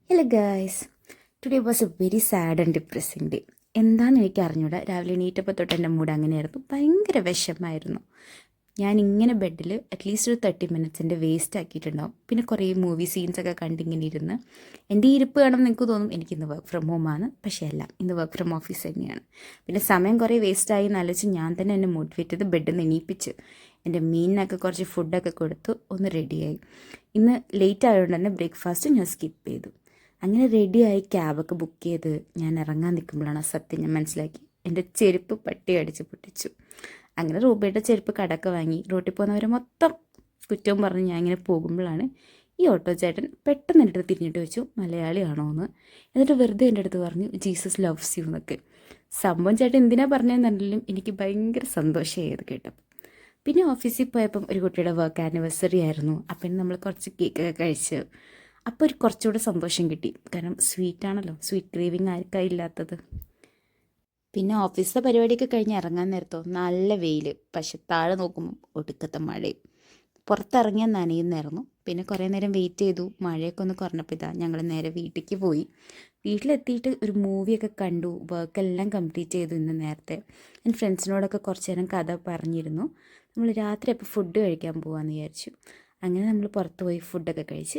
Hello guys, today was A very sad and depressing day. എന്താണെന്ന് എനിക്ക് അറിഞ്ഞൂടാ. രാവിലെ എണീറ്റപ്പോൾ തൊട്ട് എൻ്റെ മൂഡ് അങ്ങനെയായിരുന്നു. ഭയങ്കര വിഷമമായിരുന്നു. ഞാൻ ഇങ്ങനെ ബെഡിൽ അറ്റ്ലീസ്റ്റ് ഒരു 30 മിനിറ്റ്സിൻ്റെ വേസ്റ്റ് ആക്കിയിട്ടുണ്ടാവും. പിന്നെ കുറേ മൂവി സീൻസൊക്കെ കണ്ടിങ്ങനെ ഇരുന്ന് എൻ്റെ ഈ ഇരിപ്പ് കാണുമ്പോൾ നിങ്ങൾക്ക് തോന്നും എനിക്കിന്ന് വർക്ക് ഫ്രം ഹോമാണ്. പക്ഷേ അല്ല, ഇന്ന് വർക്ക് ഫ്രം ഓഫീസ് തന്നെയാണ്. പിന്നെ സമയം കുറേ വേസ്റ്റായി എന്നാലോചിച്ച് ഞാൻ തന്നെ എന്നെ മോട്ടിവേറ്റ് ചെയ്ത് ബെഡിൽ നിന്ന് എണീപ്പിച്ച് എൻ്റെ മീനിനൊക്കെ കുറച്ച് ഫുഡൊക്കെ കൊടുത്ത് ഒന്ന് റെഡിയായി. ഇന്ന് ലേറ്റ് ആയതുകൊണ്ട് തന്നെ ബ്രേക്ക്ഫാസ്റ്റ് ഞാൻ സ്കിപ്പ് ചെയ്തു. അങ്ങനെ റെഡിയായി ക്യാബൊക്കെ ബുക്ക് ചെയ്ത് ഞാൻ ഇറങ്ങാൻ നിൽക്കുമ്പോഴാണ് സത്യം ഞാൻ മനസ്സിലാക്കി. എൻ്റെ ചെരുപ്പ് പട്ടി അടിച്ച് പൊട്ടിച്ചു. അങ്ങനെ റൂബയുടെ ചെരുപ്പ് കടക്ക് വാങ്ങി റോട്ടിൽ പോകുന്നവരെ മൊത്തം കുറ്റവും പറഞ്ഞ് ഞാൻ ഇങ്ങനെ പോകുമ്പോഴാണ് ഈ ഓട്ടോ ചേട്ടൻ പെട്ടെന്ന് എൻ്റെ അടുത്ത് തിരിഞ്ഞിട്ട് വെച്ചു, മലയാളിയാണോ എന്ന്. എന്നിട്ട് വെറുതെ എൻ്റെ അടുത്ത് പറഞ്ഞു ജീസസ് ലവ്സ് യു എന്നൊക്കെ. സംഭവം ചേട്ടൻ എന്തിനാ പറഞ്ഞതെന്നുണ്ടെങ്കിലും എനിക്ക് ഭയങ്കര സന്തോഷമായത് കേട്ടപ്പോൾ. പിന്നെ ഓഫീസിൽ പോയപ്പം ഒരു കുട്ടിയുടെ വർക്ക് ആനിവേഴ്സറി ആയിരുന്നു. അപ്പം നമ്മൾ കുറച്ച് കേക്കൊക്കെ കഴിച്ച് അപ്പോൾ ഒരു കുറച്ചുകൂടെ സന്തോഷം കിട്ടി. കാരണം സ്വീറ്റാണല്ലോ, സ്വീറ്റ് ക്രേവിങ് ആർക്കാണ് ഇല്ലാത്തത്. പിന്നെ ഓഫീസിലെ പരിപാടിയൊക്കെ കഴിഞ്ഞ് ഇറങ്ങാൻ നേരത്തോ നല്ല വെയിൽ, പക്ഷെ താഴെ നോക്കുമ്പോൾ ഒടുക്കത്തെ മഴയും. പുറത്തിറങ്ങിയാൽ നനയുന്നായിരുന്നു. പിന്നെ കുറേ നേരം വെയിറ്റ് ചെയ്തു. മഴയൊക്കെ ഒന്ന് കുറഞ്ഞപ്പോൾ ഞങ്ങൾ നേരെ വീട്ടിലേക്ക് പോയി. വീട്ടിലെത്തിയിട്ട് ഒരു മൂവിയൊക്കെ കണ്ടു. വർക്കെല്ലാം കംപ്ലീറ്റ് ചെയ്തു ഇന്ന് നേരത്തെ. ഞാൻ ഫ്രണ്ട്സിനോടൊക്കെ കുറച്ച് നേരം കഥ പറഞ്ഞിരുന്നു. നമ്മൾ രാത്രി അപ്പോൾ ഫുഡ് കഴിക്കാൻ പോകാമെന്ന് വിചാരിച്ചു. അങ്ങനെ നമ്മൾ പുറത്ത് പോയി ഫുഡൊക്കെ കഴിച്ച്